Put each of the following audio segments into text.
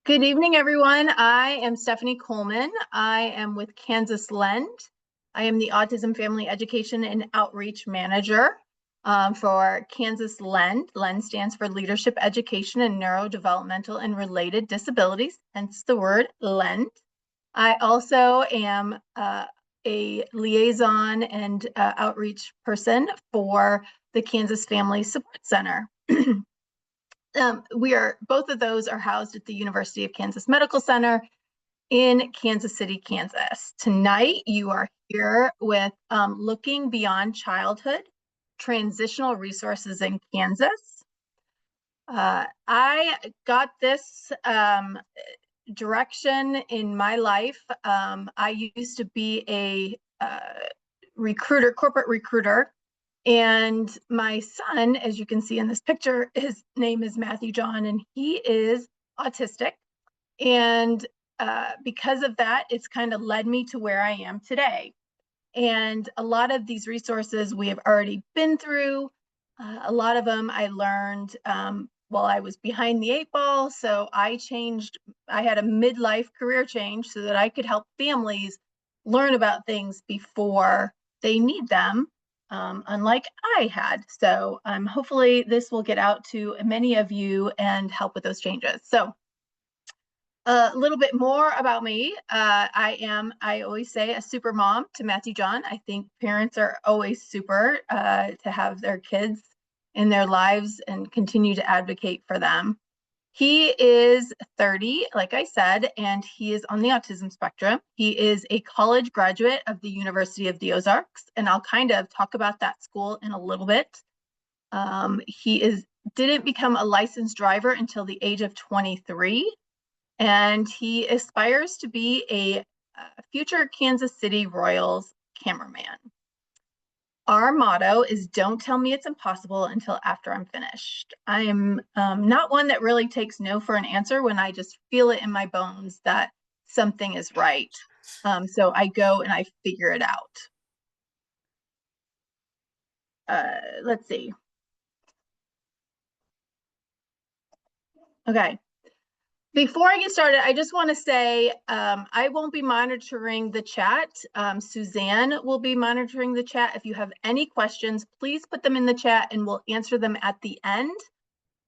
Good evening, everyone. I am Stephanie Coleman. I am with Kansas LEND. I am the Autism Family Education and Outreach Manager for Kansas LEND. LEND stands for Leadership Education and Neurodevelopmental and Related Disabilities, hence the word LEND. I also am a liaison and outreach person for the Kansas Family Support Center. Both of those are housed at the University of Kansas Medical Center in Kansas City, Kansas. Tonight, you are here with Looking Beyond Childhood, Transitional Resources in Kansas. I got this direction in my life. I used to be a corporate recruiter. And my son, as you can see in this picture, his name is Matthew John, and he is autistic. And because of that, it's kind of led me to where I am today. And a lot of these resources we have already been through. A lot of them I learned while I was behind the 8 ball. So I had a midlife career change so that I could help families learn about things before they need them. Unlike I had. So hopefully this will get out to many of you and help with those changes. So a little bit more about me. I always say, a super mom to Matthew John. I think parents are always super to have their kids in their lives and continue to advocate for them. He is 30, like I said, and he is on the autism spectrum. He is a college graduate of the University of the Ozarks, and I'll kind of talk about that school in a little bit. He didn't become a licensed driver until the age of 23, and he aspires to be a future Kansas City Royals cameraman. Our motto is, don't tell me it's impossible until after I'm finished. I am not one that really takes no for an answer when I just feel it in my bones that something is right. So I go and I figure it out. Let's see. Okay. Before I get started, I just want to say I won't be monitoring the chat. Suzanne will be monitoring the chat. If you have any questions, please put them in the chat and we'll answer them at the end.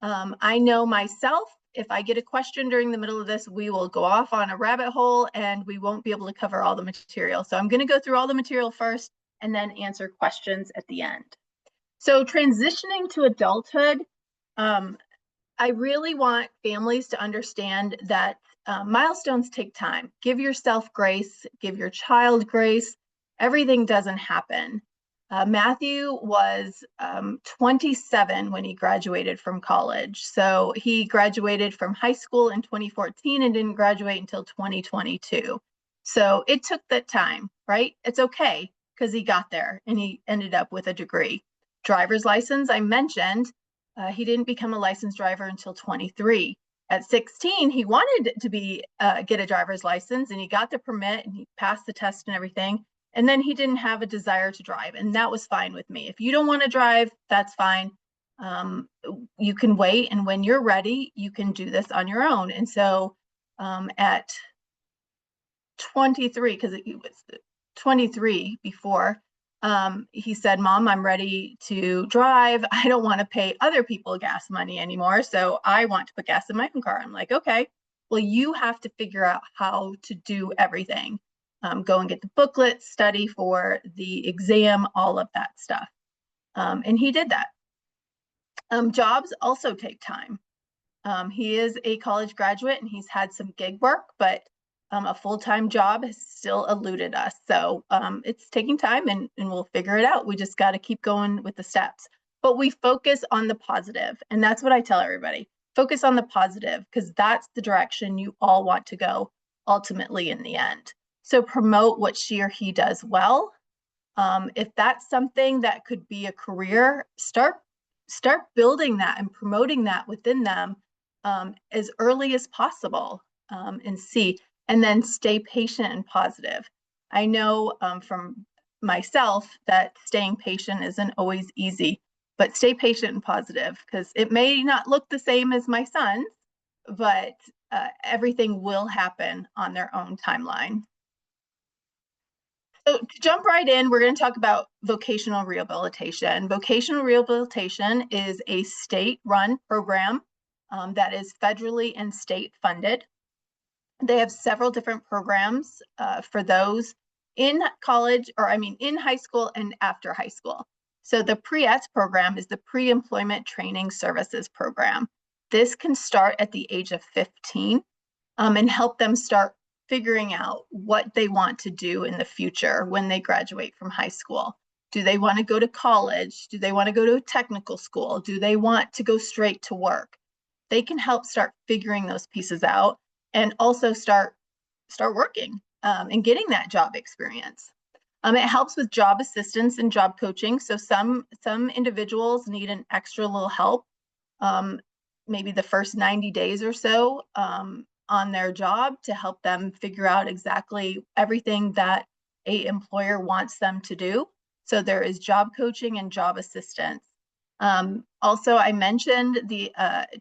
I know myself, if I get a question during the middle of this, we will go off on a rabbit hole and we won't be able to cover all the material. So I'm going to go through all the material first and then answer questions at the end. So transitioning to adulthood, I really want families to understand that milestones take time. Give yourself grace, give your child grace. Everything doesn't happen. Matthew was 27 when he graduated from college. So he graduated from high school in 2014 and didn't graduate until 2022. So it took that time, right? It's okay because he got there and he ended up with a degree. Driver's license, I mentioned. He didn't become a licensed driver until 23. At 16, he wanted to get a driver's license and he got the permit and he passed the test and everything. And then he didn't have a desire to drive, and that was fine with me. If you don't want to drive, that's fine. You can wait, and when you're ready, you can do this on your own. And so at 23, because he was 23 before, he said, Mom, I'm ready to drive. I don't want to pay other people gas money anymore. So I want to put gas in my own car. I'm like, okay, well, you have to figure out how to do everything. Go and get the booklet, study for the exam, all of that stuff. And he did that. Jobs also take time. He is a college graduate and he's had some gig work, but a full-time job has still eluded us. So it's taking time and we'll figure it out. We just got to keep going with the steps. But we focus on the positive. And that's what I tell everybody. Focus on the positive because that's the direction you all want to go ultimately in the end. So promote what she or he does well. If that's something that could be a career, start building that and promoting that within them as early as possible and see. And then stay patient and positive. I know from myself that staying patient isn't always easy, but stay patient and positive because it may not look the same as my son's, but everything will happen on their own timeline. So to jump right in, we're going to talk about vocational rehabilitation. Vocational rehabilitation is a state-run program that is federally and state funded. They have several different programs for those in college, or in high school and after high school. So the pre-ETS program is the Pre-Employment Training Services Program. This can start at the age of 15 and help them start figuring out what they want to do in the future when they graduate from high school. Do they want to go to college? Do they want to go to a technical school? Do they want to go straight to work? They can help start figuring those pieces out and also start working and getting that job experience. It helps with job assistance and job coaching. So some individuals need an extra little help, maybe the first 90 days or so on their job to help them figure out exactly everything that an employer wants them to do. So there is job coaching and job assistance. Also, I mentioned the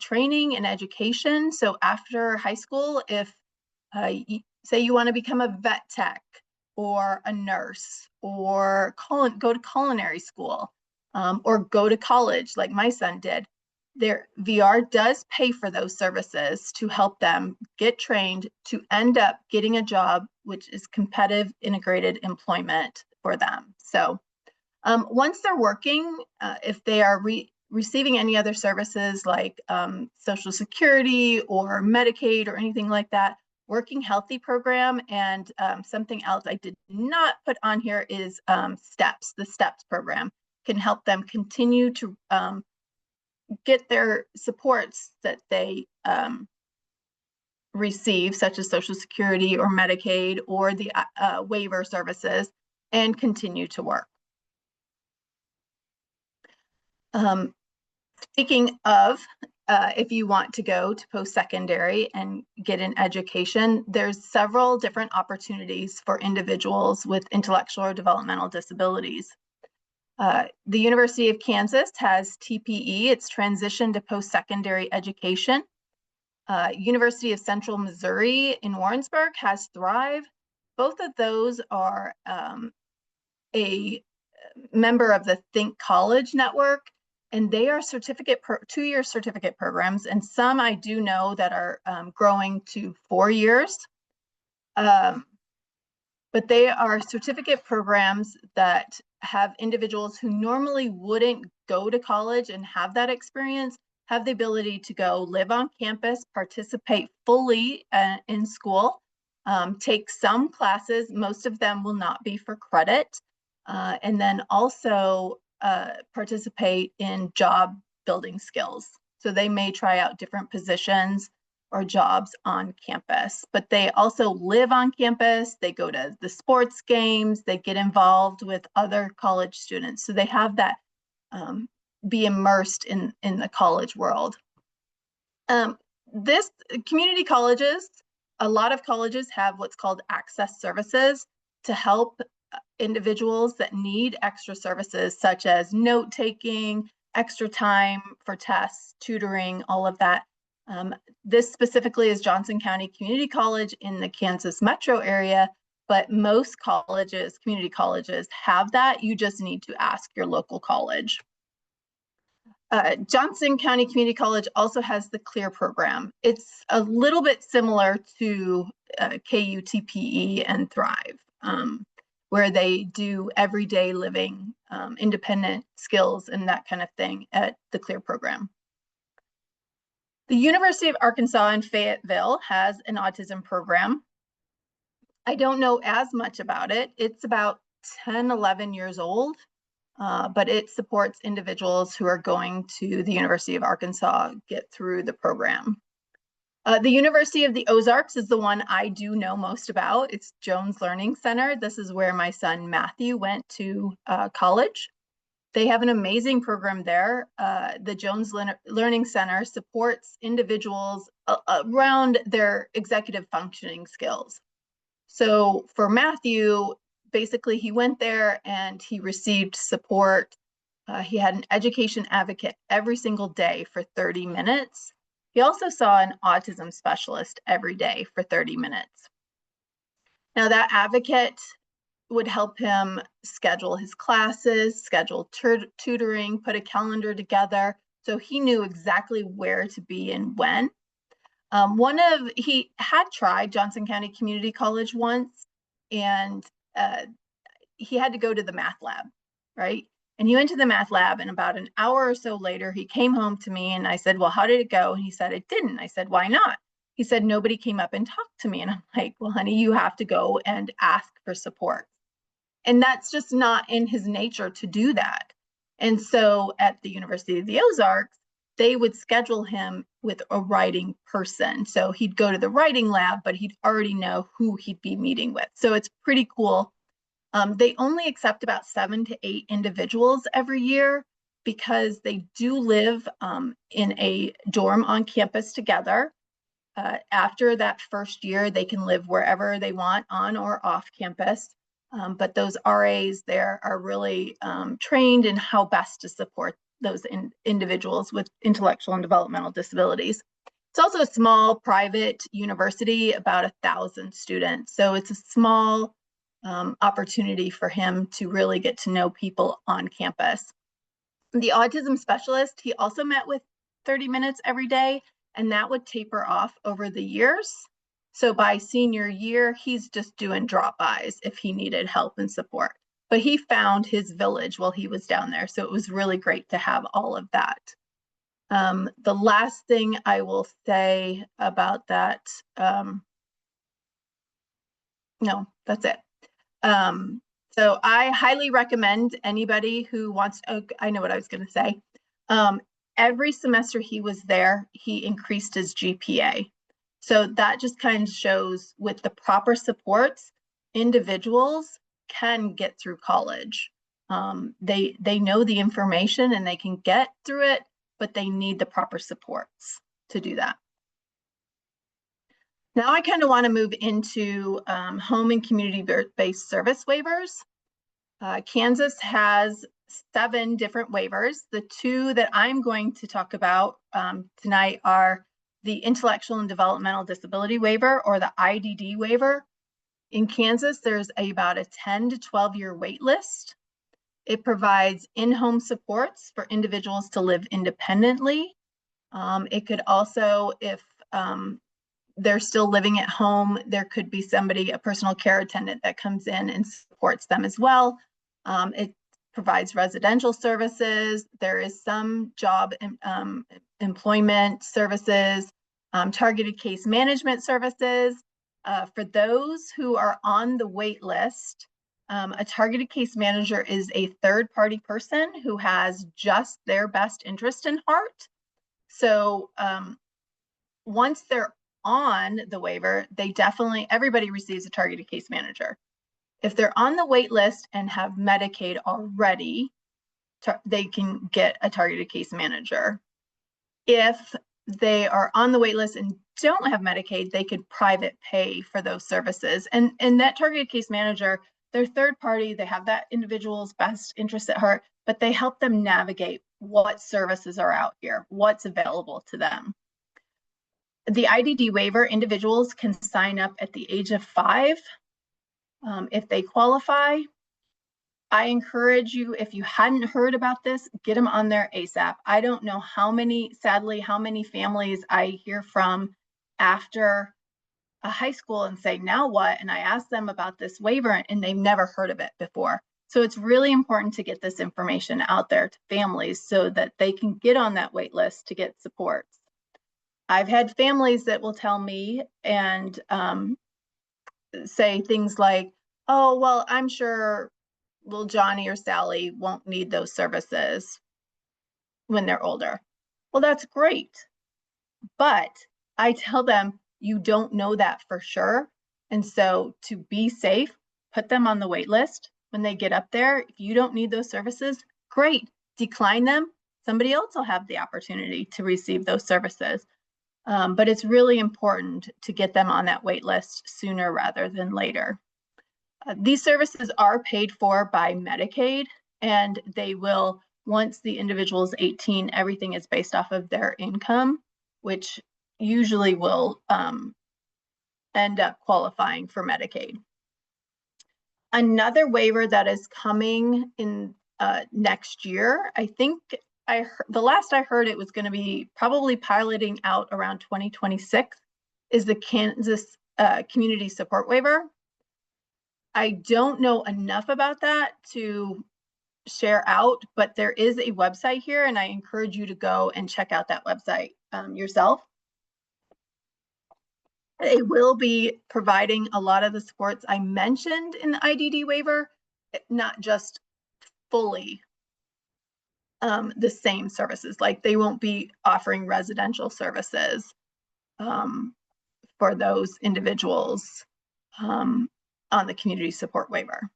training and education. So after high school, if say you want to become a vet tech or a nurse or go to culinary school or go to college like my son did, their VR does pay for those services to help them get trained to end up getting a job, which is competitive integrated employment for them. So once they're working, if they are receiving any other services like Social Security or Medicaid or anything like that, Working Healthy program, and something else I did not put on here is STEPS. The STEPS program can help them continue to get their supports that they receive, such as Social Security or Medicaid or the waiver services, and continue to work. Speaking of, if you want to go to post-secondary and get an education, there's several different opportunities for individuals with intellectual or developmental disabilities. The University of Kansas has TPE, it's Transition to Post-Secondary Education. University of Central Missouri in Warrensburg has Thrive. Both of those are a member of the Think College network, and they are two-year certificate programs, and some I do know that are growing to 4 years. But they are certificate programs that have individuals who normally wouldn't go to college and have that experience, have the ability to go live on campus, participate fully in school, take some classes. Most of them will not be for credit, and then also participate in job building skills. So they may try out different positions or jobs on campus, but they also live on campus. They go to the sports games, they get involved with other college students. So they have that be immersed in the college world. This community colleges, a lot of colleges have what's called access services to help individuals that need extra services, such as note-taking, extra time for tests, tutoring, all of that. This specifically is Johnson County Community College in the Kansas metro area, but most colleges, community colleges, have that. You just need to ask your local college. Johnson County Community College also has the CLEAR program. It's a little bit similar to KU TPE and Thrive, where they do everyday living, independent skills and that kind of thing at the CLEAR program. The University of Arkansas in Fayetteville has an autism program. I don't know as much about it. It's about 10, 11 years old, but it supports individuals who are going to the University of Arkansas get through the program. The University of the Ozarks is the one I do know most about. It's Jones Learning Center. This is where my son Matthew went to college. They have an amazing program there. The Jones Learning Center supports individuals around their executive functioning skills. So for Matthew, basically he went there and he received support. He had an education advocate every single day for 30 minutes. He also saw an autism specialist every day for 30 minutes. Now, that advocate would help him schedule his classes, schedule tutoring, put a calendar together, so he knew exactly where to be and when. He had tried Johnson County Community College once, and he had to go to the math lab, right? And he went to the math lab, and about an hour or so later, he came home to me, and I said, well, how did it go? And he said, it didn't. I said, why not? He said, nobody came up and talked to me. And I'm like, well, honey, you have to go and ask for support. And that's just not in his nature to do that. And so at the University of the Ozarks, they would schedule him with a writing person. So he'd go to the writing lab, but he'd already know who he'd be meeting with. So it's pretty cool. They only accept about 7 to 8 individuals every year because they do live in a dorm on campus together. After that first year, they can live wherever they want, on or off campus. But those RAs there are really trained in how best to support those individuals with intellectual and developmental disabilities. It's also a small private university, about 1,000 students. So it's a small opportunity for him to really get to know people on campus. The autism specialist, he also met with 30 minutes every day, and that would taper off over the years. So by senior year, he's just doing drop-bys if he needed help and support. But he found his village while he was down there. So it was really great to have all of that. The last thing I will say about that, no, that's it. So I highly recommend anybody who wants to, I know what I was going to say. Every semester he was there, he increased his GPA. So that just kind of shows with the proper supports, individuals can get through college. They know the information and they can get through it, but they need the proper supports to do that. Now I kind of want to move into home and community-based service waivers. Kansas has 7 different waivers. The 2 that I'm going to talk about tonight are the Intellectual and Developmental Disability Waiver, or the IDD waiver. In Kansas, there's about a 10 to 12-year wait list. It provides in-home supports for individuals to live independently. It could also, if they're still living at home, there could be somebody, a personal care attendant, that comes in and supports them as well. It provides residential services. There is some job employment services, targeted case management services. For those who are on the wait list, a targeted case manager is a third-party person who has just their best interest in heart. So once they're on the waiver, everybody receives a targeted case manager. If they're on the wait list and have Medicaid already, they can get a targeted case manager. If they are on the wait list and don't have Medicaid, they could private pay for those services. And that targeted case manager, they're third party, they have that individual's best interest at heart, but they help them navigate what services are out here, what's available to them. The IDD waiver, individuals can sign up at the age of 5. If they qualify, I encourage you, if you hadn't heard about this, get them on there ASAP. I don't know sadly, how many families I hear from after a high school and say, now what? And I ask them about this waiver and they've never heard of it before. So it's really important to get this information out there to families so that they can get on that wait list to get supports. I've had families that will tell me and say things like, oh, well, I'm sure little Johnny or Sally won't need those services when they're older. Well, that's great. But I tell them, you don't know that for sure. And so to be safe, put them on the wait list. When they get up there, if you don't need those services, great, decline them. Somebody else will have the opportunity to receive those services. But it's really important to get them on that wait list sooner rather than later. These services are paid for by Medicaid, and they will, once the individual is 18, everything is based off of their income. which usually will end up qualifying for Medicaid. Another waiver that is coming in next year, I think the last I heard it was going to be probably piloting out around 2026, is the Kansas Community Support Waiver. I don't know enough about that to share out, but there is a website here, and I encourage you to go and check out that website yourself. They will be providing a lot of the supports I mentioned in the IDD waiver, not just fully the same services. Like, they won't be offering residential services for those individuals on the community support waiver.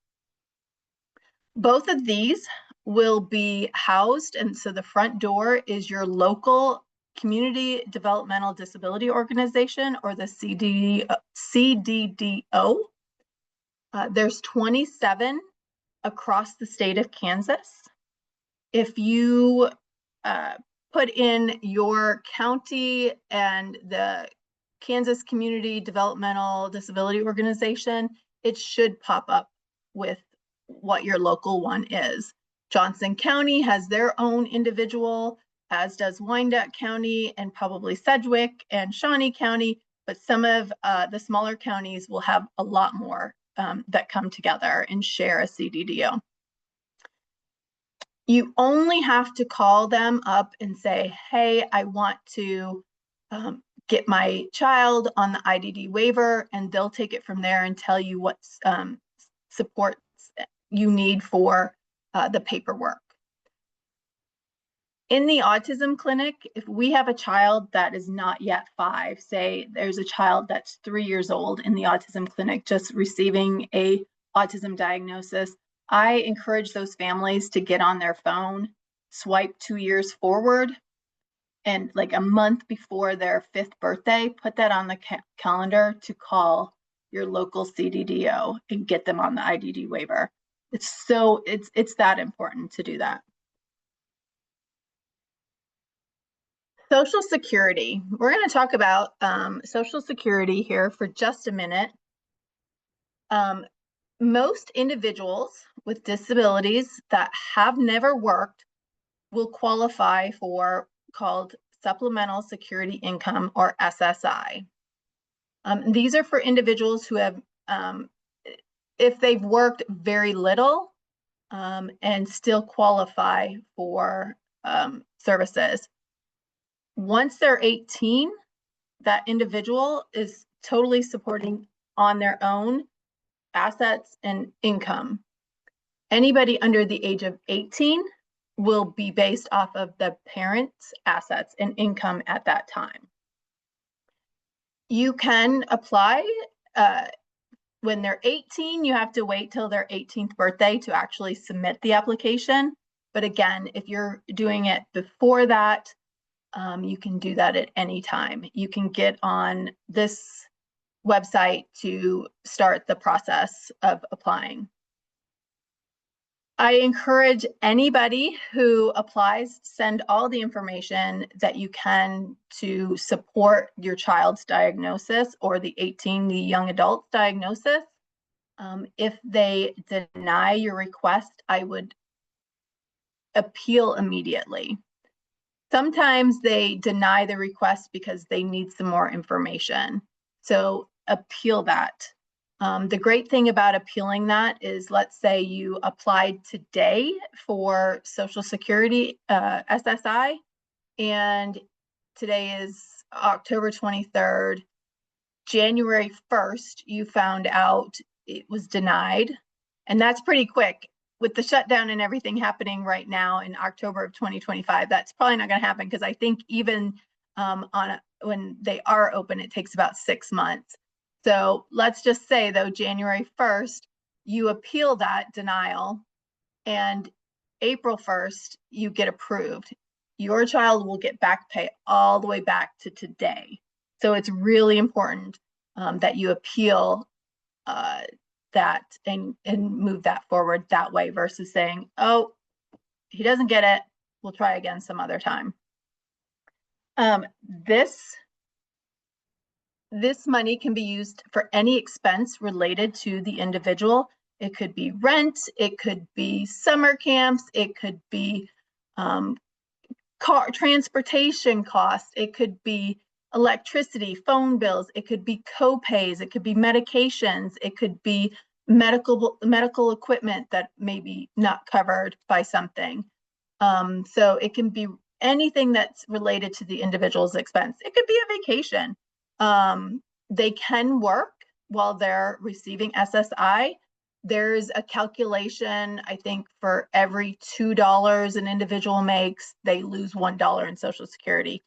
Both of these will be housed, and so the front door is your local Community Developmental Disability Organization, or the CDDO. There's 27 across the state of Kansas. If you put in your county and the Kansas Community Developmental Disability Organization, it should pop up with what your local one is. Johnson County has their own individual, as does Wyandotte County and probably Sedgwick and Shawnee County, but some of the smaller counties will have a lot more that come together and share a CDDO. You only have to call them up and say, hey, I want to get my child on the IDD waiver, and they'll take it from there and tell you what supports you need for the paperwork. In the autism clinic, if we have a child that is not yet 5, say there's a child that's 3 years old in the autism clinic just receiving a autism diagnosis, I encourage those families to get on their phone, swipe 2 years forward, and like a month before their 5th birthday, put that on the calendar to call your local CDDO and get them on the IDD waiver. It's that important to do that. Social Security. We're going to talk about Social Security here for just a minute. Most individuals with disabilities that have never worked will qualify for called Supplemental Security Income, or SSI. These are for individuals who have, if they've worked very little and still qualify for services. Once they're 18, that individual is totally supporting on their own assets and income. Anybody under the age of 18 will be based off of the parent's assets and income at that time. You can apply when they're 18. You have to wait till their 18th birthday to actually submit the application. But again, if you're doing it before that, you can do that at any time. You can get on this website to start the process of applying. I encourage anybody who applies, send all the information that you can to support your child's diagnosis, or the young adult's diagnosis. If they deny your request, I would appeal immediately. Sometimes they deny the request because they need some more information. So appeal that. The great thing about appealing that is, let's say you applied today for Social Security SSI, and today is October 23rd. January 1st, you found out it was denied, and that's pretty quick. With the shutdown and everything happening right now in October of 2025, that's probably not going to happen, because I think even when they are open, it takes about 6 months. So let's just say, though, January 1st, you appeal that denial, and April 1st, you get approved. Your child will get back pay all the way back to today. So it's really important that you appeal that and move that forward that way, versus saying, oh, he doesn't get it, we'll try again some other time. This money can be used for any expense related to the individual. It could be rent, it could be summer camps, it could be car transportation costs, it could be electricity, phone bills, it could be co-pays, it could be medications, it could be medical equipment that may be not covered by something. So it can be anything that's related to the individual's expense. It could be a vacation. They can work while they're receiving SSI. There's a calculation, I think, for every $2 an individual makes, they lose $1 in Social Security.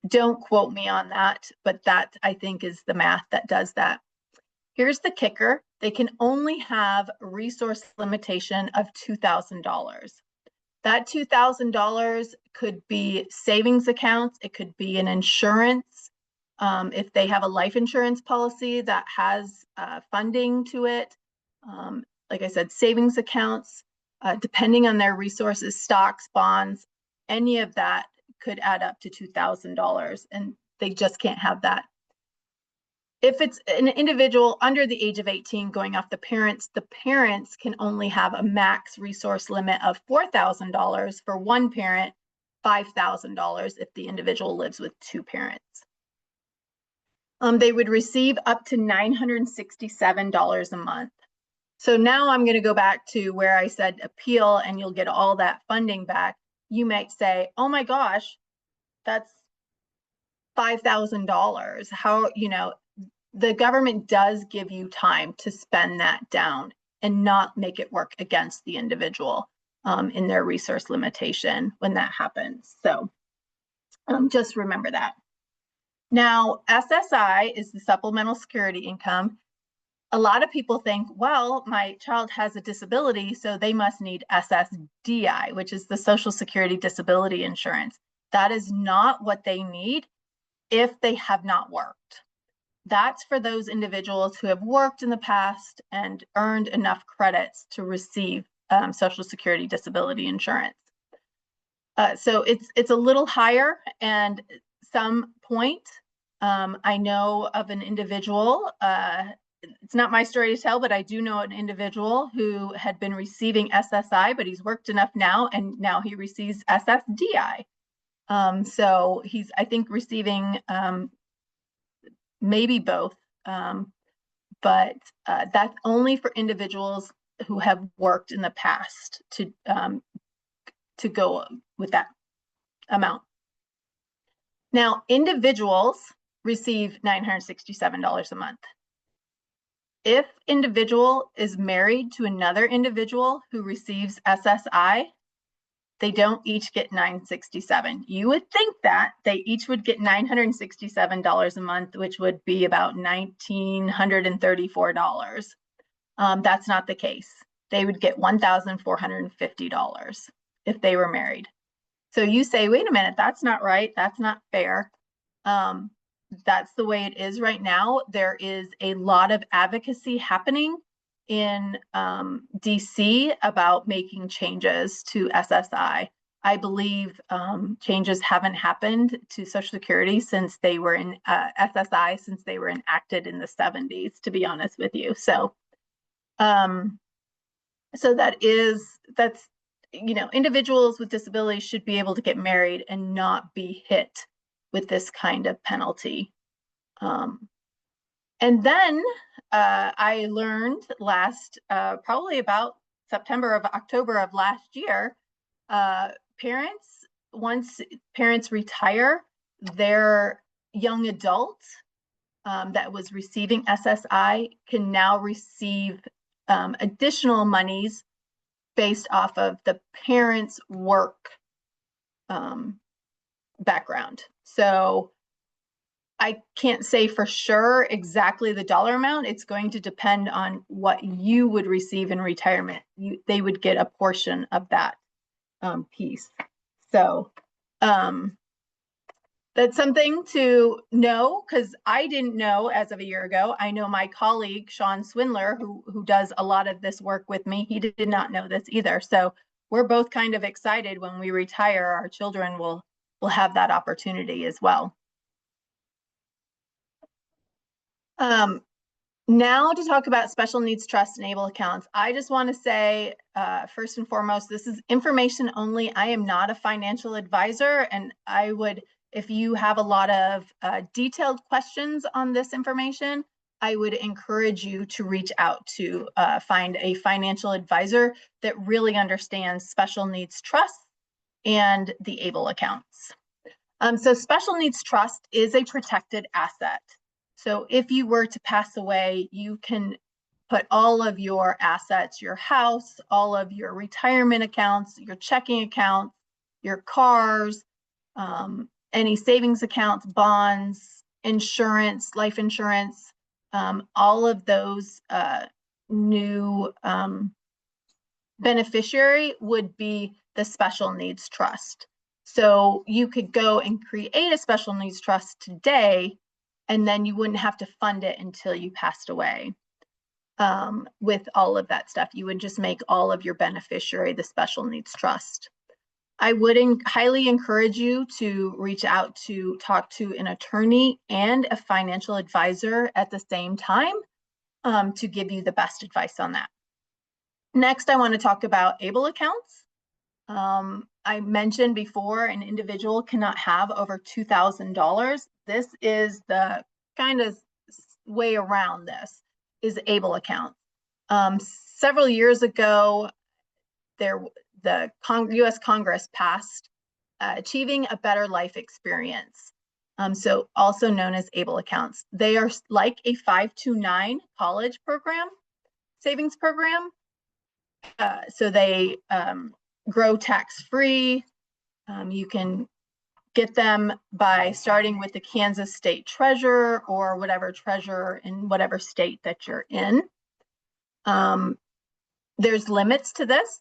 Don't quote me on that, but that, I think, is the math that does that. Here's the kicker. They can only have a resource limitation of $2,000. That $2,000 could be savings accounts. It could be an insurance. If they have a life insurance policy that has funding to it, like I said, savings accounts, depending on their resources, stocks, bonds, any of that could add up to $2,000, and they just can't have that. If it's an individual under the age of 18 going off the parents can only have a max resource limit of $4,000 for one parent, $5,000 if the individual lives with two parents. They would receive up to $967 a month. So now I'm going to go back to where I said appeal and you'll get all that funding back. You might say, oh my gosh, that's $5,000. How, the government does give you time to spend that down and not make it work against the individual in their resource limitation when that happens. So just remember that. Now, SSI is the supplemental security income. A lot of people think, well, my child has a disability, so they must need SSDI, which is the Social Security Disability Insurance. That is not what they need if they have not worked. That's for those individuals who have worked in the past and earned enough credits to receive Social Security Disability Insurance. So it's a little higher, and some point, I know of an individual, it's not my story to tell, but I do know an individual who had been receiving SSI, but he's worked enough now, and now he receives SSDI. So he's, I think, receiving maybe both, but that's only for individuals who have worked in the past to go with that amount. Now, individuals receive $967 a month. If individual is married to another individual who receives SSI, they don't each get $967. You would think that they each would get $967 a month, which would be about $1,934. That's not the case. They would get $1,450 if they were married. So you say, wait a minute, that's not right. That's not fair. That's the way it is right now. There is a lot of advocacy happening in DC about making changes to SSI. I believe changes haven't happened to Social Security since they were in SSI, since they were enacted in the 70s, to be honest with you. So, so that's, individuals with disabilities should be able to get married and not be hit with this kind of penalty. And then I learned probably about October of last year, once parents retire, their young adult that was receiving SSI can now receive additional monies based off of the parent's work background. So I can't say for sure exactly the dollar amount. It's going to depend on what you would receive in retirement. They would get a portion of that piece. So that's something to know, because I didn't know as of a year ago. I know my colleague, Sean Swindler, who does a lot of this work with me, he did not know this either. So we're both kind of excited when we retire, our children will will have that opportunity as well. Now to talk about special needs trust and ABLE accounts, I just want to say, first and foremost, this is information only. I am not a financial advisor, and I would, if you have a lot of detailed questions on this information, I would encourage you to reach out to find a financial advisor that really understands special needs trust and the ABLE accounts. So special needs trust is a protected asset. So if you were to pass away, you can put all of your assets, your house, all of your retirement accounts, your checking accounts, your cars, any savings accounts, bonds, insurance, life insurance, all of those new beneficiary would be the special needs trust. So you could go and create a special needs trust today, and then you wouldn't have to fund it until you passed away. With all of that stuff, you would just make all of your beneficiary the special needs trust. I would highly encourage you to reach out to talk to an attorney and a financial advisor at the same time to give you the best advice on that. Next, I want to talk about ABLE accounts. I mentioned before, an individual cannot have over $2,000. This is the kind of way around this, is ABLE accounts. Several years ago, the U.S. Congress passed Achieving a Better Life Experience, so also known as ABLE accounts. They are like a 529 college program, savings program. So they grow tax-free. You can get them by starting with the Kansas State Treasurer or whatever treasurer in whatever state that you're in. There's limits to this.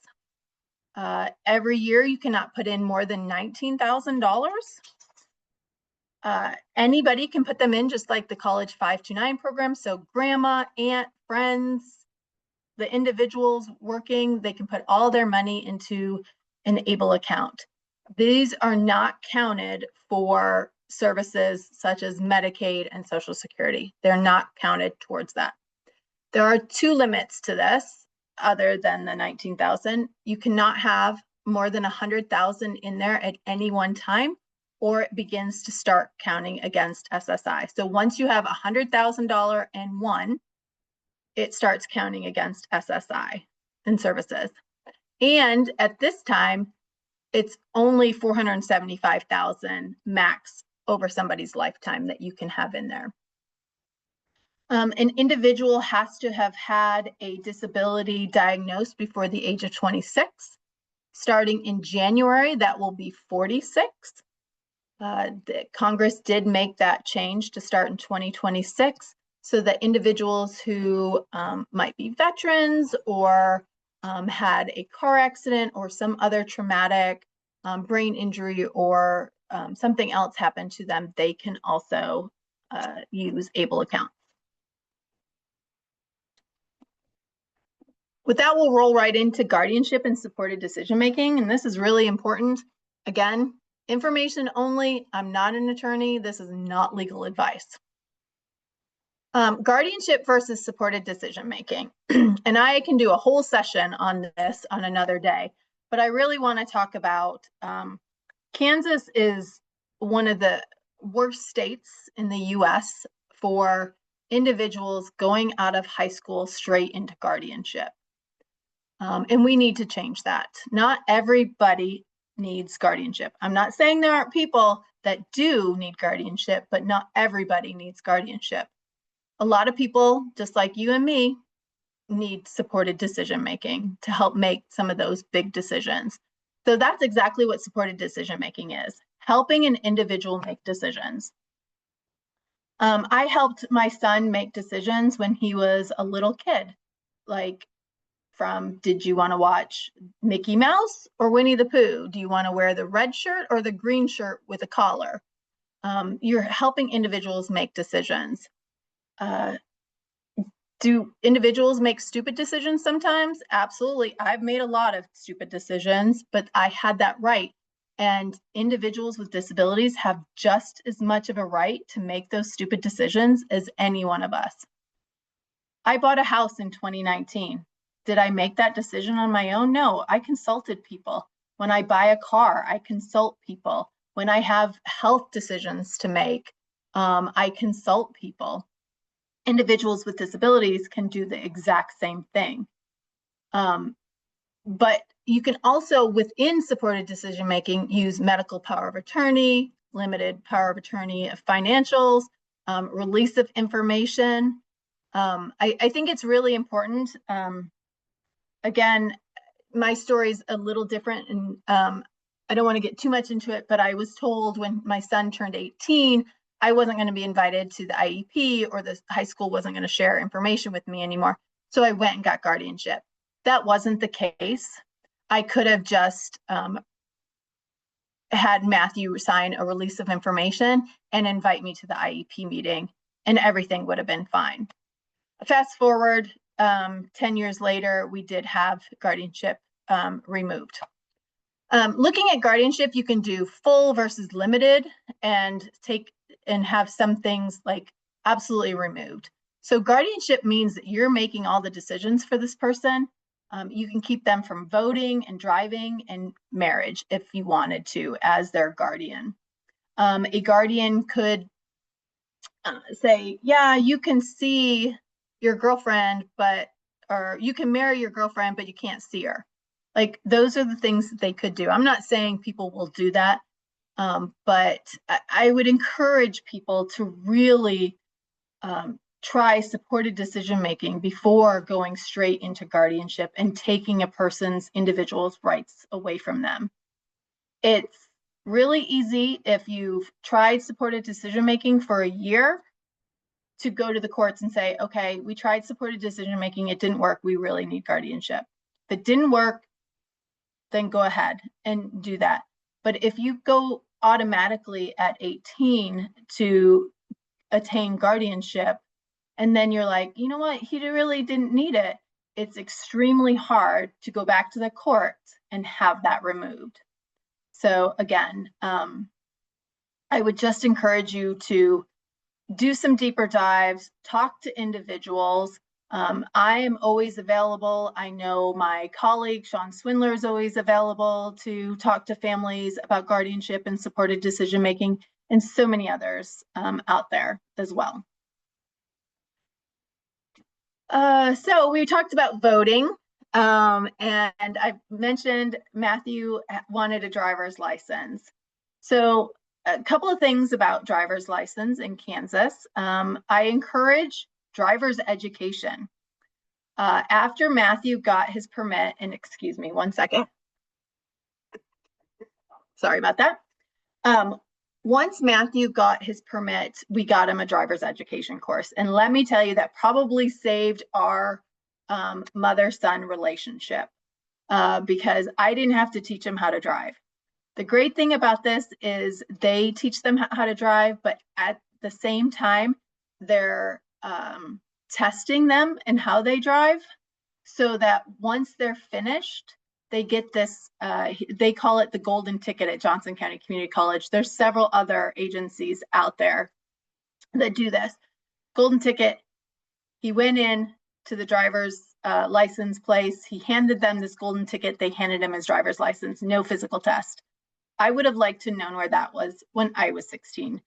Every year you cannot put in more than $19,000. Anybody can put them in, just like the college 529 program. So grandma, aunt, friends, the individuals working, they can put all their money into an ABLE account. These are not counted for services such as Medicaid and Social Security. They're not counted towards that. There are two limits to this other than the 19,000. You cannot have more than 100,000 in there at any one time, or it begins to start counting against SSI. So once you have $100,000 and one, it starts counting against SSI and services. And at this time, it's only 475,000 max over somebody's lifetime that you can have in there. An individual has to have had a disability diagnosed before the age of 26. Starting in January, that will be 46. The Congress did make that change to start in 2026. So that individuals who might be veterans or had a car accident or some other traumatic brain injury or something else happened to them, they can also use ABLE accounts. With that, we'll roll right into guardianship and supported decision-making, and this is really important. Again, information only. I'm not an attorney. This is not legal advice. Guardianship versus supported decision-making. And I can do a whole session on this on another day, but I really want to talk about Kansas is one of the worst states in the US for individuals going out of high school straight into guardianship. And we need to change that. Not everybody needs guardianship. I'm not saying there aren't people that do need guardianship, but not everybody needs guardianship. A lot of people, just like you and me, need supported decision-making to help make some of those big decisions. So that's exactly what supported decision-making is, helping an individual make decisions. I helped my son make decisions when he was a little kid, like from, did you want to watch Mickey Mouse or Winnie the Pooh? Do you want to wear the red shirt or the green shirt with a collar? You're helping individuals make decisions. Do individuals make stupid decisions sometimes? Absolutely. I've made a lot of stupid decisions, but I had that right And individuals with disabilities have just as much of a right to make those stupid decisions as any one of us. I bought a house in 2019. Did I make that decision on my own? No, I consulted people. When I buy a car, I consult people. When I have health decisions to make, I consult people. Individuals with disabilities can do the exact same thing. But you can also, within supported decision-making, use medical power of attorney, limited power of attorney of financials, release of information. I think it's really important. Again, my story is a little different, and I don't want to get too much into it, but I was told when my son turned 18, I wasn't going to be invited to the IEP, or the high school wasn't going to share information with me anymore. So I went and got guardianship. That wasn't the case. I could have just had Matthew sign a release of information and invite me to the IEP meeting, and everything would have been fine. Fast forward 10 years later, we did have guardianship removed. Looking at guardianship, you can do full versus limited, and have some things like absolutely removed. So guardianship means that you're making all the decisions for this person. You can keep them from voting and driving and marriage if you wanted to as their guardian. A guardian could say, yeah, you can see your girlfriend, or you can marry your girlfriend, but you can't see her. Like, those are the things that they could do. I'm not saying people will do that, but I would encourage people to really try supported decision-making before going straight into guardianship and taking a person's individual's rights away from them. It's really easy, if you've tried supported decision-making for a year, to go to the courts and say, okay, we tried supported decision-making, it didn't work, we really need guardianship. If it didn't work, then go ahead and do that. But if you go automatically at 18 to attain guardianship, and then you're like, you know what, he really didn't need it, it's extremely hard to go back to the court and have that removed. So again, I would just encourage you to do some deeper dives, talk to individuals. I am always available. I know my colleague, Sean Swindler, is always available to talk to families about guardianship and supported decision-making, and so many others out there as well. So we talked about voting, and I mentioned Matthew wanted a driver's license. So a couple of things about driver's license in Kansas. I encourage driver's education. After Matthew got his permit, and excuse me one second. Sorry about that. Once Matthew got his permit, we got him a driver's education course. And let me tell you, that probably saved our mother-son relationship because I didn't have to teach him how to drive. The great thing about this is they teach them how to drive, but at the same time, they're testing them and how they drive, so that once they're finished, they get this, they call it the golden ticket at Johnson County Community College. There's several other agencies out there that do this. Golden ticket, he went in to the driver's license place, he handed them this golden ticket, they handed him his driver's license, no physical test. I would have liked to known where that was when I was 16,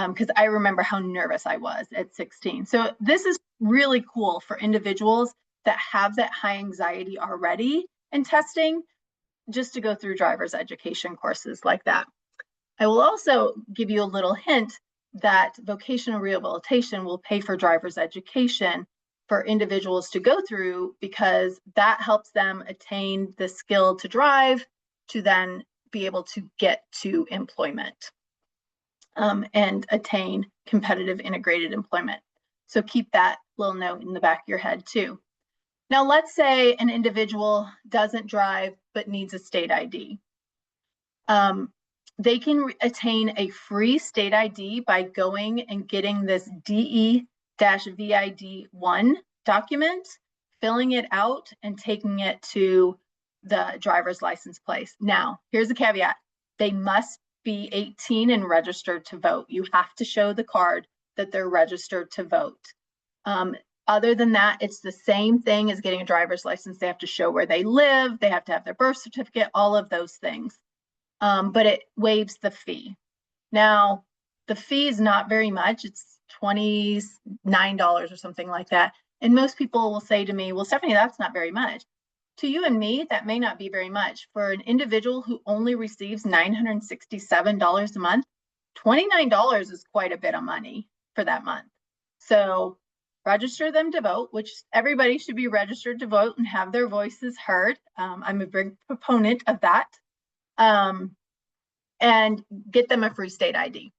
because I remember how nervous I was at 16. So this is really cool for individuals that have that high anxiety already in testing, just to go through driver's education courses like that. I will also give you a little hint that vocational rehabilitation will pay for driver's education for individuals to go through, because that helps them attain the skill to drive to then be able to get to employment and attain competitive integrated employment. So keep that little note in the back of your head too. Now, let's say an individual doesn't drive but needs a state ID. They can attain a free state ID by going and getting this DE-VID1 document, filling it out, and taking it to the driver's license place. Now, here's a caveat. They must be 18 and registered to vote. You have to show the card that they're registered to vote. Other than that, it's the same thing as getting a driver's license. They have to show where they live. They have to have their birth certificate, all of those things. But it waives the fee. Now, the fee is not very much. It's $29 or something like that. And most people will say to me, well, Stephanie, that's not very much. To you and me, that may not be very much. For an individual who only receives $967 a month, $29 is quite a bit of money for that month. So register them to vote, which everybody should be registered to vote and have their voices heard. I'm a big proponent of that. And get them a free state ID.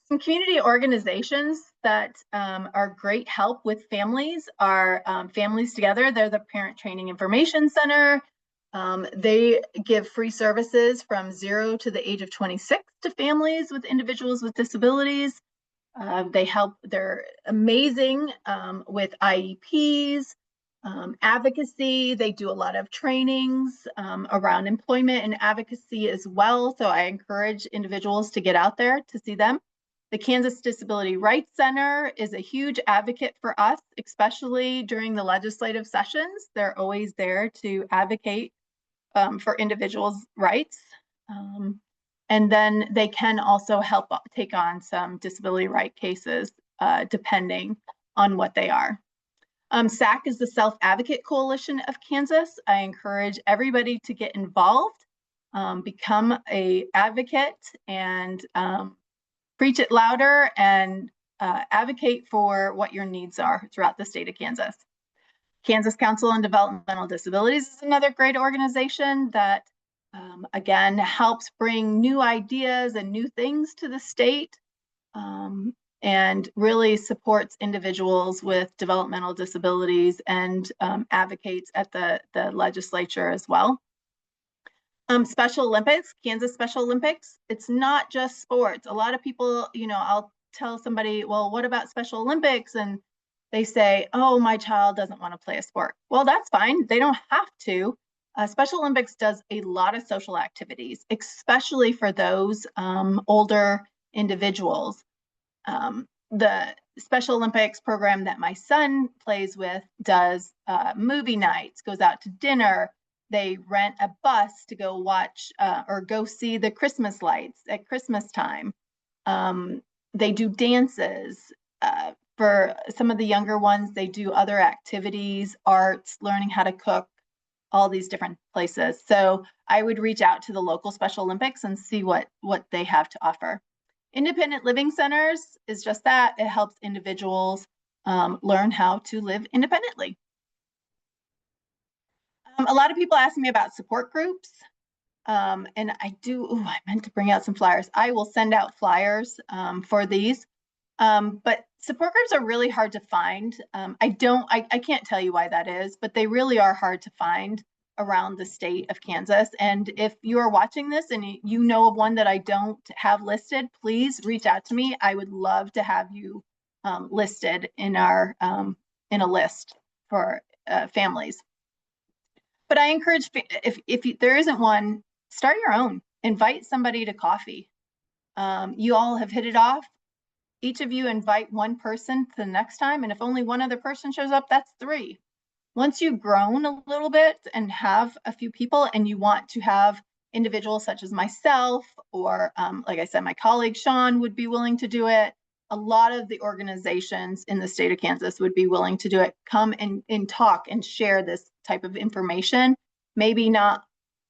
Some community organizations that are great help with families are Families Together. They're the Parent Training Information Center. They give free services from 0 to the age of 26 to families with individuals with disabilities. They're amazing with IEPs, advocacy. They do a lot of trainings around employment and advocacy as well. So I encourage individuals to get out there to see them. The Kansas Disability Rights Center is a huge advocate for us, especially during the legislative sessions. They're always there to advocate for individuals' rights. And then they can also help take on some disability right cases, depending on what they are. SAC is the Self-Advocate Coalition of Kansas. I encourage everybody to get involved, become an advocate, and preach it louder and advocate for what your needs are throughout the state of Kansas. Kansas Council on Developmental Disabilities is another great organization that, again, helps bring new ideas and new things to the state, and really supports individuals with developmental disabilities and advocates at the legislature as well. Special Olympics, Kansas Special Olympics, it's not just sports. A lot of people, I'll tell somebody, well, what about Special Olympics? And they say, oh, my child doesn't want to play a sport. Well, that's fine. They don't have to. Special Olympics does a lot of social activities, especially for those older individuals. The Special Olympics program that my son plays with does movie nights, goes out to dinner. They rent a bus to go watch or go see the Christmas lights at Christmas time. They do dances. For some of the younger ones, they do other activities, arts, learning how to cook, all these different places. So I would reach out to the local Special Olympics and see what they have to offer. Independent living centers is just that. It helps individuals learn how to live independently. A lot of people ask me about support groups, and I meant to bring out some flyers. I will send out flyers for these, but support groups are really hard to find. I can't tell you why that is, but they really are hard to find around the state of Kansas. And if you are watching this and you know of one that I don't have listed, please reach out to me. I would love to have you listed in our in a list for families. But I encourage, if there isn't one, start your own. Invite somebody to coffee. You all have hit it off. Each of you invite one person to the next time, and if only one other person shows up, that's 3. Once you've grown a little bit and have a few people, and you want to have individuals such as myself, or like I said, my colleague Sean would be willing to do it. A lot of the organizations in the state of Kansas would be willing to do it. Come and talk and share this type of information. Maybe not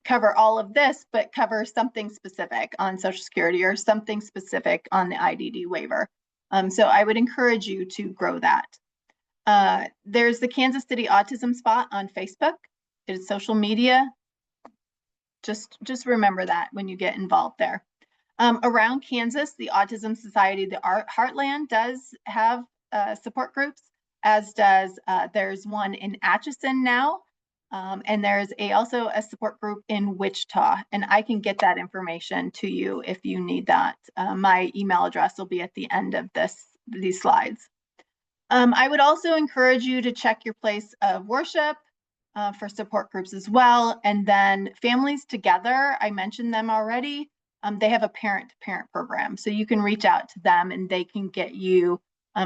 cover all of this, but cover something specific on Social Security or something specific on the IDD waiver. So I would encourage you to grow that. There's the Kansas City Autism Spot on Facebook. It is social media. Just remember that when you get involved there. Around Kansas, the Autism Society, the Heartland does have support groups, as does, there's one in Atchison now, and there's also a support group in Wichita, and I can get that information to you if you need that. My email address will be at the end of these slides. I would also encourage you to check your place of worship. for support groups as well. And then Families Together, I mentioned them already. They have a parent-to-parent program, so you can reach out to them and they can get you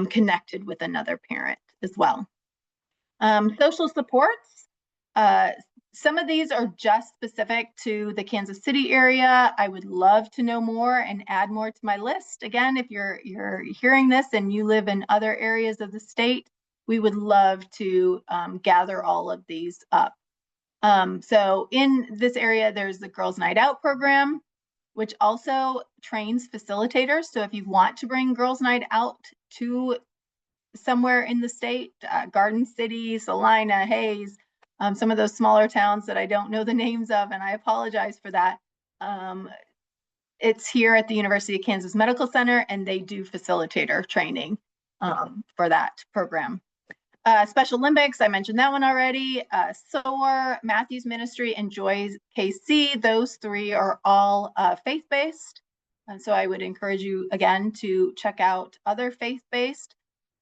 connected with another parent as well. Social supports. Some of these are just specific to the Kansas City area. I would love to know more and add more to my list. Again, if you're hearing this and you live in other areas of the state, we would love to gather all of these up. So in this area, there's the Girls Night Out program, which also trains facilitators. So if you want to bring Girls Night Out to somewhere in the state, Garden City, Salina, Hayes, some of those smaller towns that I don't know the names of, and I apologize for that. It's here at the University of Kansas Medical Center, and they do facilitator training for that program. Special Olympics, I mentioned that one already. SOAR, Matthews Ministry, and Joy's KC, those three are all faith-based. And so I would encourage you, again, to check out other faith-based.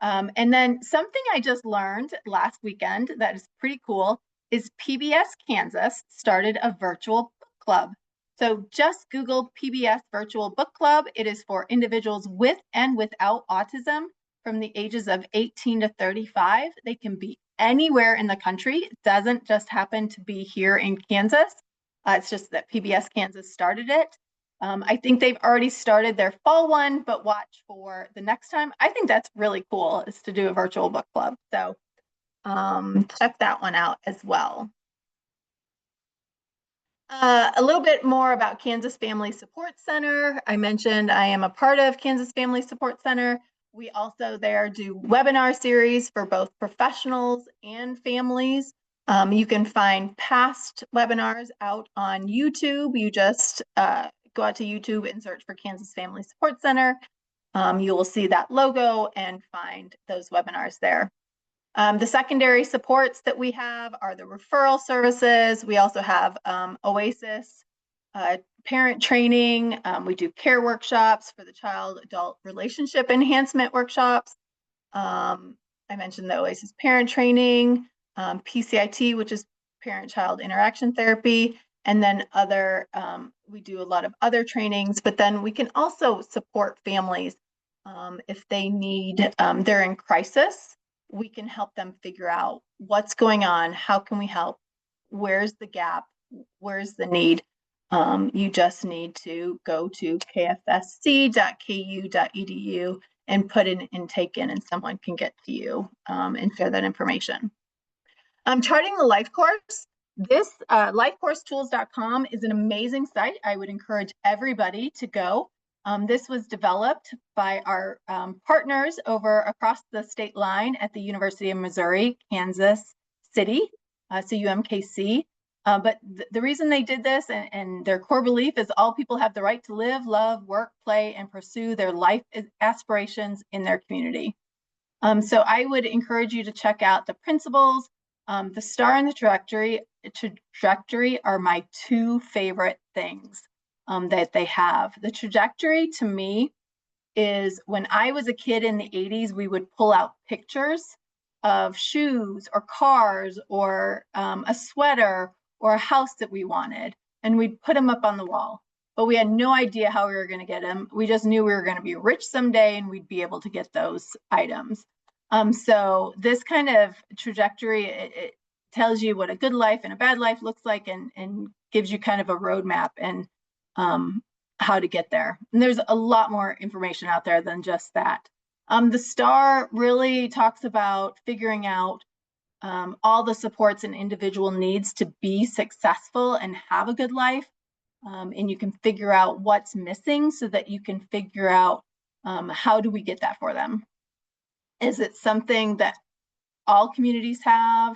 And then something I just learned last weekend that is pretty cool is PBS Kansas started a virtual book club. So just Google PBS Virtual Book Club. It is for individuals with and without autism from the ages of 18 to 35. They can be anywhere in the country. It doesn't just happen to be here in Kansas. It's just that PBS Kansas started it. I think they've already started their fall one, but watch for the next time. I think that's really cool, is to do a virtual book club. So check that one out as well. A little bit more about Kansas Family Support Center. I mentioned I am a part of Kansas Family Support Center. We also there do webinar series for both professionals and families. You can find past webinars out on YouTube. You just go out to YouTube and search for Kansas Family Support Center. You will see that logo and find those webinars there. The secondary supports that we have are the referral services. We also have OASIS, parent training. We do care workshops for the child-adult relationship enhancement workshops. I mentioned the OASIS parent training, PCIT, which is parent-child interaction therapy, and then other, we do a lot of other trainings, but then we can also support families if they need, they're in crisis. We can help them figure out what's going on, how can we help, where's the gap, where's the need. You just need to go to kfsc.ku.edu and put an intake in, and someone can get to you and share that information. Charting the life course. This lifecoursestools.com is an amazing site. I would encourage everybody to go. This was developed by our partners over across the state line at the University of Missouri, Kansas City, so UMKC. But the reason they did this and their core belief is all people have the right to live, love, work, play, and pursue their life aspirations in their community. So I would encourage you to check out the principles. The star and the trajectory are my two favorite things that they have. The trajectory to me is when I was a kid in the 80s, we would pull out pictures of shoes or cars or a sweater or a house that we wanted, and we'd put them up on the wall. But we had no idea how we were going to get them. We just knew we were going to be rich someday and we'd be able to get those items. So this kind of trajectory, it tells you what a good life and a bad life looks like, and gives you kind of a roadmap and how to get there. And there's a lot more information out there than just that. The star really talks about figuring out all the supports an individual needs to be successful and have a good life. And you can figure out what's missing so that you can figure out how do we get that for them. Is it something that all communities have?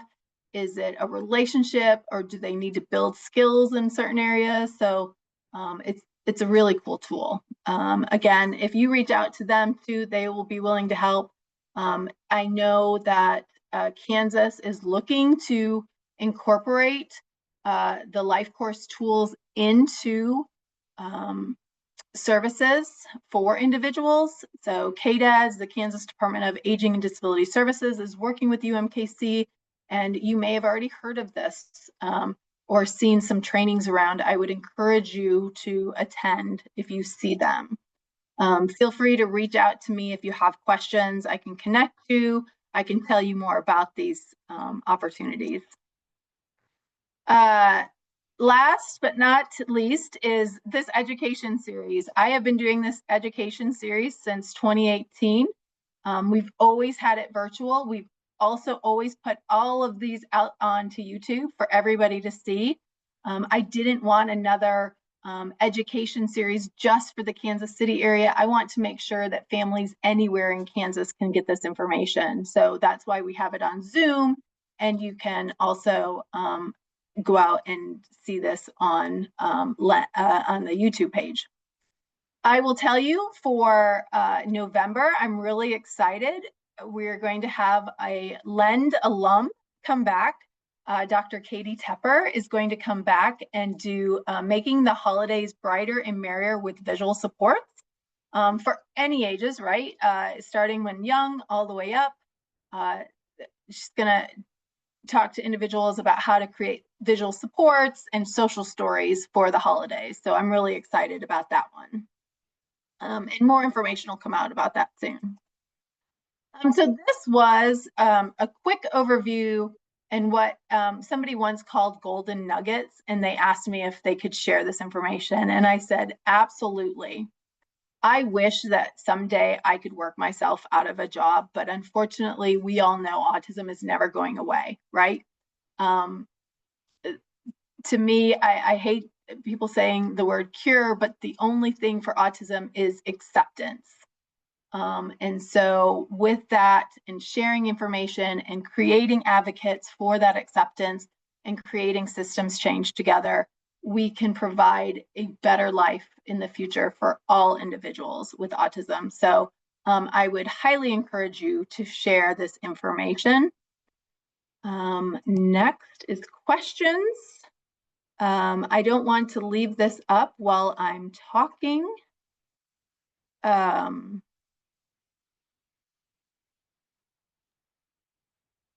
Is it a relationship, or do they need to build skills in certain areas? So it's a really cool tool. Again, if you reach out to them too, they will be willing to help. I know that Kansas is looking to incorporate the life course tools into services for individuals. So KDAS, the Kansas Department of Aging and Disability Services, is working with UMKC and you may have already heard of this or seen some trainings around. I would encourage you to attend if you see them. Feel free to reach out to me if you have questions. I can connect you. I can tell you more about these opportunities. Last but not least is this education series. I have been doing this education series since 2018. We've always had it virtual. We've also always put all of these out onto YouTube for everybody to see. I didn't want another education series just for the Kansas City area. I want to make sure that families anywhere in Kansas can get this information. So that's why we have it on Zoom, and you can also go out and see this on the YouTube page. I will tell you for November, I'm really excited. We're going to have a LEND alum come back. Dr. Katie Tepper is going to come back and do Making the Holidays Brighter and Merrier with Visual Supports for any ages, right? Starting when young all the way up. She's gonna talk to individuals about how to create visual supports and social stories for the holidays. So I'm really excited about that one. And more information will come out about that soon. So this was a quick overview and what somebody once called golden nuggets, and they asked me if they could share this information. And I said, absolutely. I wish that someday I could work myself out of a job, but unfortunately, we all know autism is never going away, right? To me, I hate people saying the word cure, but the only thing for autism is acceptance. And so with that and sharing information and creating advocates for that acceptance and creating systems change together, we can provide a better life in the future for all individuals with autism. So I would highly encourage you to share this information. Next is questions. I don't want to leave this up while I'm talking.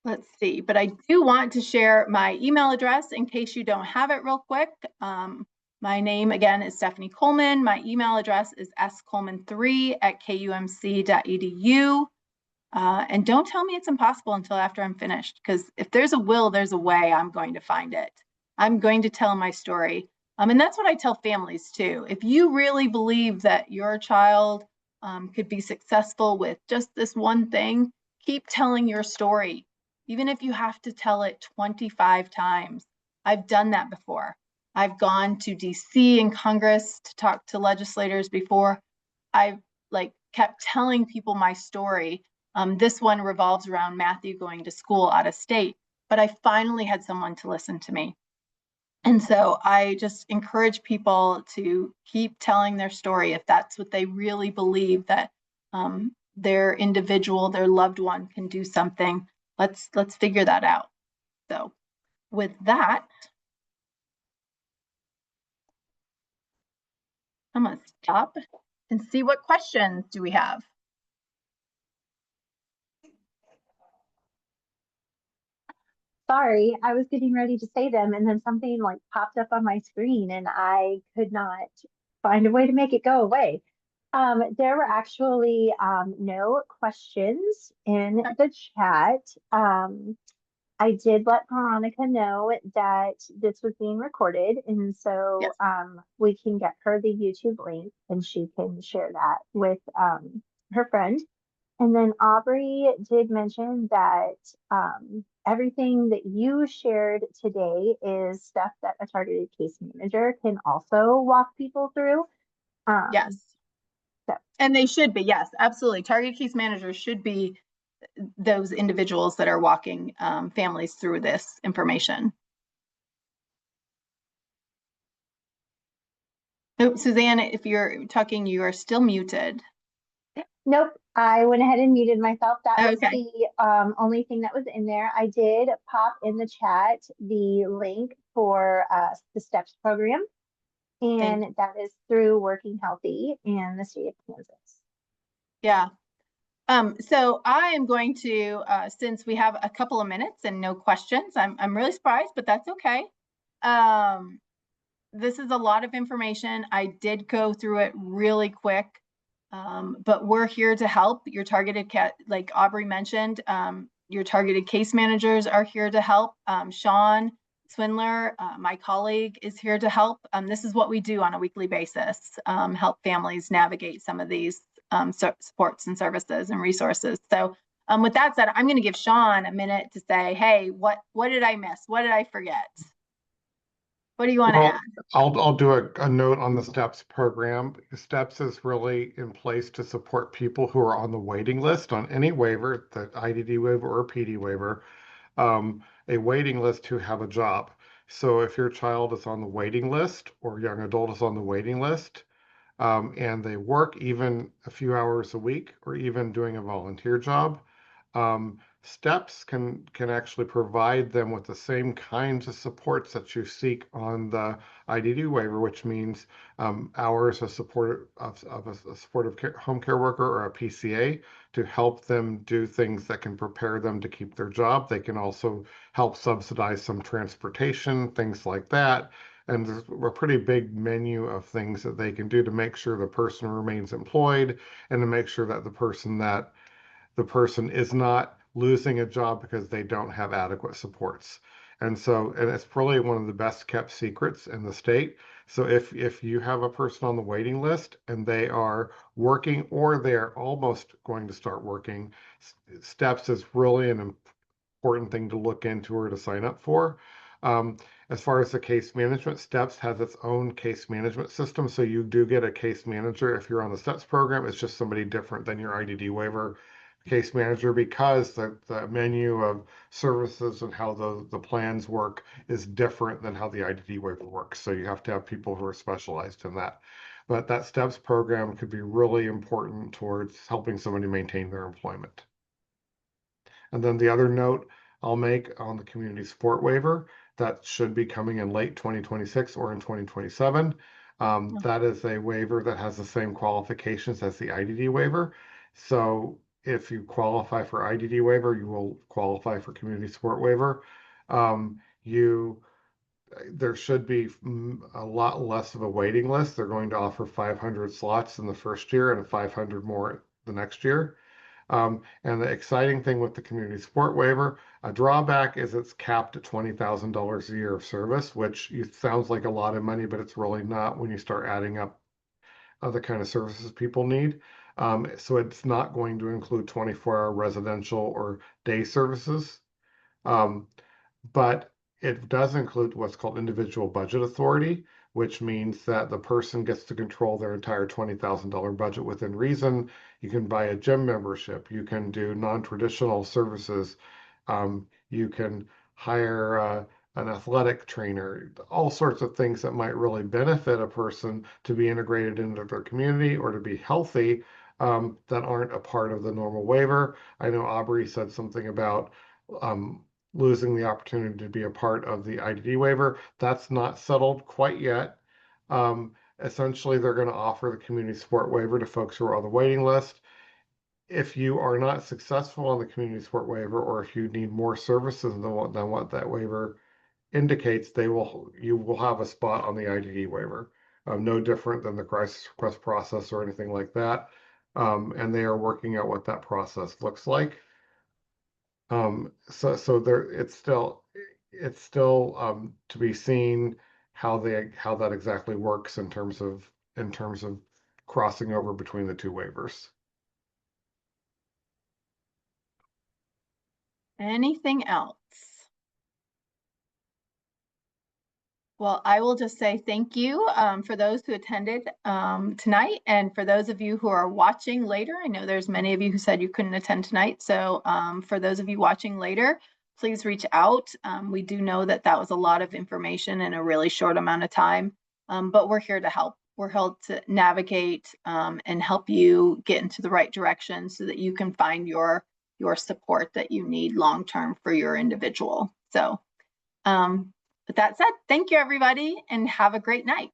Let's see, but I do want to share my email address in case you don't have it real quick. My name again is Stephanie Coleman. My email address is scoleman3@kumc.edu. And don't tell me it's impossible until after I'm finished, because if there's a will, there's a way. I'm going to find it. I'm going to tell my story. And that's what I tell families too. If you really believe that your child could be successful with just this one thing, keep telling your story. Even if you have to tell it 25 times. I've done that before. I've gone to DC and Congress to talk to legislators before. I've kept telling people my story. This one revolves around Matthew going to school out of state, but I finally had someone to listen to me. And so I just encourage people to keep telling their story if that's what they really believe, that their individual, their loved one can do something. Let's figure that out. So with that, I'm gonna stop and see what questions do we have. Sorry, I was getting ready to say them and then something popped up on my screen and I could not find a way to make it go away. There were actually no questions in the chat. I did let Veronica know that this was being recorded, and so Yes. we can get her the YouTube link and she can share that with her friend. And then Aubrey did mention that everything that you shared today is stuff that a targeted case manager can also walk people through. Yes. So. And they should be, yes, absolutely. Targeted case managers should be those individuals that are walking families through this information. Oh, Suzanne, if you're talking, you are still muted. Nope, I went ahead and muted myself. That was the only thing that was in there. I did pop in the chat the link for the STEPS program, and that is through Working Healthy in the state of Kansas. Yeah, So I am going to, since we have a couple of minutes and no questions, I'm really surprised, but that's okay. This is a lot of information. I did go through it really quick, but we're here to help. Your targeted like Aubrey mentioned, your targeted case managers are here to help. Sean Swindler, my colleague, is here to help. This is what we do on a weekly basis, help families navigate some of these supports and services and resources. So with that said, I'm going to give Sean a minute to say, hey, what did I miss? What did I forget? What do you want to add? I'll do a note on the STEPS program. STEPS is really in place to support people who are on the waiting list on any waiver, the IDD waiver or PD waiver, a waiting list to have a job. So if your child is on the waiting list or young adult is on the waiting list, and they work even a few hours a week or even doing a volunteer job, STEPS can actually provide them with the same kinds of supports that you seek on the IDD waiver, which means hours of support of a supportive home care worker or a PCA to help them do things that can prepare them to keep their job. They can also help subsidize some transportation, things like that. And there's a pretty big menu of things that they can do to make sure the person remains employed and to make sure that the person is not losing a job because they don't have adequate supports. And it's probably one of the best kept secrets in the state. So if you have a person on the waiting list and they are working or they're almost going to start working, STEPS is really an important thing to look into or to sign up for. As far as the case management, STEPS has its own case management system. So you do get a case manager if you're on the STEPS program. It's just somebody different than your IDD waiver case manager because the menu of services and how the plans work is different than how the IDD waiver works. So you have to have people who are specialized in that. But that STEPS program could be really important towards helping somebody maintain their employment. And then the other note I'll make on the community support waiver that should be coming in late 2026 or in 2027. That is a waiver that has the same qualifications as the IDD waiver. So if you qualify for IDD waiver, you will qualify for community support waiver. There should be a lot less of a waiting list. They're going to offer 500 slots in the first year and 500 more the next year. And the exciting thing with the community support waiver, a drawback is it's capped at $20,000 a year of service, which sounds like a lot of money, but it's really not when you start adding up other kind of services people need. So it's not going to include 24-hour residential or day services. But it does include what's called individual budget authority, which means that the person gets to control their entire $20,000 budget within reason. You can buy a gym membership, you can do non-traditional services, you can hire an athletic trainer, all sorts of things that might really benefit a person to be integrated into their community or to be healthy, that aren't a part of the normal waiver. I know Aubrey said something about losing the opportunity to be a part of the IDD waiver. That's not settled quite yet. Essentially, they're going to offer the community support waiver to folks who are on the waiting list. If you are not successful on the community support waiver, or if you need more services than what that waiver indicates, you will have a spot on the IDD waiver. No different than the crisis request process or anything like that. And they are working out what that process looks like. So there, it's still to be seen how that exactly works in terms of crossing over between the two waivers. Anything else? Well, I will just say thank you for those who attended tonight, and for those of you who are watching later. I know there's many of you who said you couldn't attend tonight, so for those of you watching later, please reach out. We do know that that was a lot of information in a really short amount of time, but we're here to help. We're here to navigate and help you get into the right direction so that you can find your support that you need long-term for your individual. So with that said, thank you, everybody, and have a great night.